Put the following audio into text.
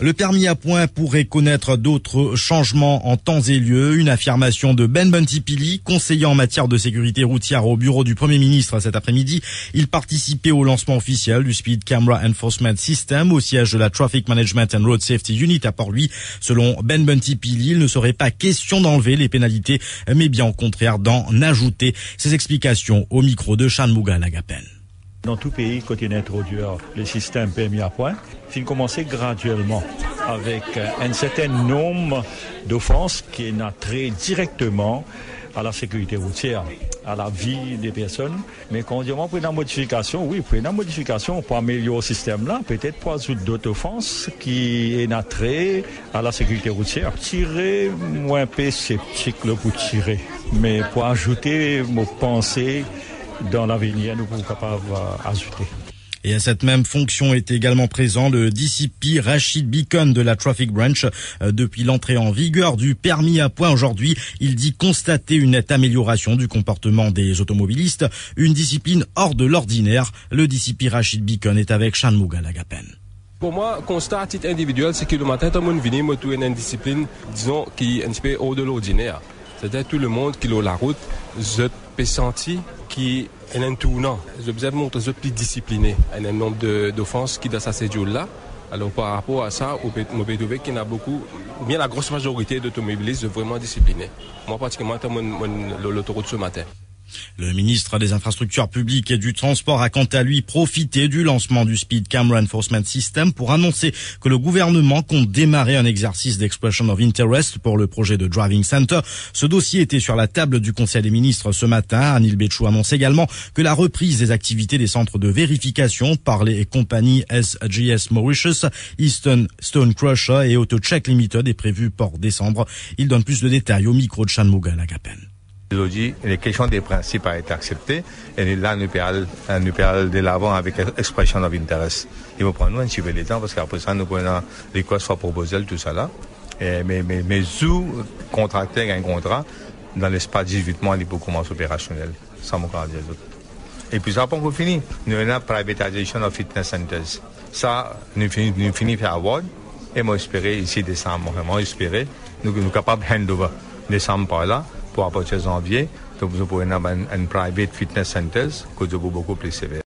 Le permis à points pourrait connaître d'autres changements en temps et lieu. Une affirmation de Ben Bontipili, conseiller en matière de sécurité routière au bureau du Premier ministre cet après-midi. Il participait au lancement officiel du Speed Camera Enforcement System au siège de la Traffic Management and Road Safety Unit à Port-Louis. Selon Ben Bontipili, il ne serait pas question d'enlever les pénalités, mais bien au contraire d'en ajouter. Ses explications au micro de Shanmuga Lagapen. Dans tout pays, quand il introduit le système permis à points, il commençait graduellement avec un certain nombre d'offenses qui n'attraient directement à la sécurité routière, à la vie des personnes. Mais quand on dit pour une modification, oui, pour une modification, pour améliorer le système-là, peut-être pour ajouter d'autres offenses qui n'attraient à la sécurité routière. Tirer, moi un peu sceptique pour tirer, mais pour ajouter mon pensée dans l'avenir, nous sommes capables d'ajouter. Et à cette même fonction est également présent le DCP Rachid Beacon de la Traffic Branch. Depuis l'entrée en vigueur du permis à points aujourd'hui, il dit constater une nette amélioration du comportement des automobilistes, une discipline hors de l'ordinaire. Le DCP Rachid Beacon est avec Shanmuga Lagapen. Pour moi, constat à titre individuel, c'est que le matin, tout le monde vient me trouver une discipline, disons, qui est un peu hors de l'ordinaire. C'est-à-dire tout le monde qui est la route, je peux sentir qui est un tournant. Je vous montre que je suis plus discipliné. Il y a un nombre d'offenses qui dans ce jour-là. Alors par rapport à ça, on peut trouver qu'il y a beaucoup, ou bien la grosse majorité d'automobilistes vraiment disciplinés. Moi, pratiquement, l'autoroute ce matin. Le ministre des Infrastructures publiques et du Transport a quant à lui profité du lancement du Speed Camera Enforcement System pour annoncer que le gouvernement compte démarrer un exercice d'expression of interest pour le projet de Driving Center. Ce dossier était sur la table du Conseil des ministres ce matin. Anil Béchou annonce également que la reprise des activités des centres de vérification par les compagnies SGS Mauritius, Eastern Stone Crusher et AutoCheck Limited est prévue pour décembre. Il donne plus de détails au micro de Shanmuga Lagapen. Aujourd'hui, les questions des principes a été acceptées et là, nous parlons de l'avant avec expression of interest. Il va prendre un petit peu de temps parce qu'après ça, nous prenons les request for proposal, tout ça là. Mais sous contracter un contrat, dans l'espace 18 mois, il peut commencer opérationnel. Ça m'a dit les autres. Et puis ça, pour finir, nous avons la privatisation of fitness centers. Ça, nous finissons par award et moi, j'espérais ici décembre. Moi, j'espérais, nous sommes capables de handover décembre par là. Pour à partir de janvier, nous pouvons avoir un private fitness centers que je beaucoup plus sévère.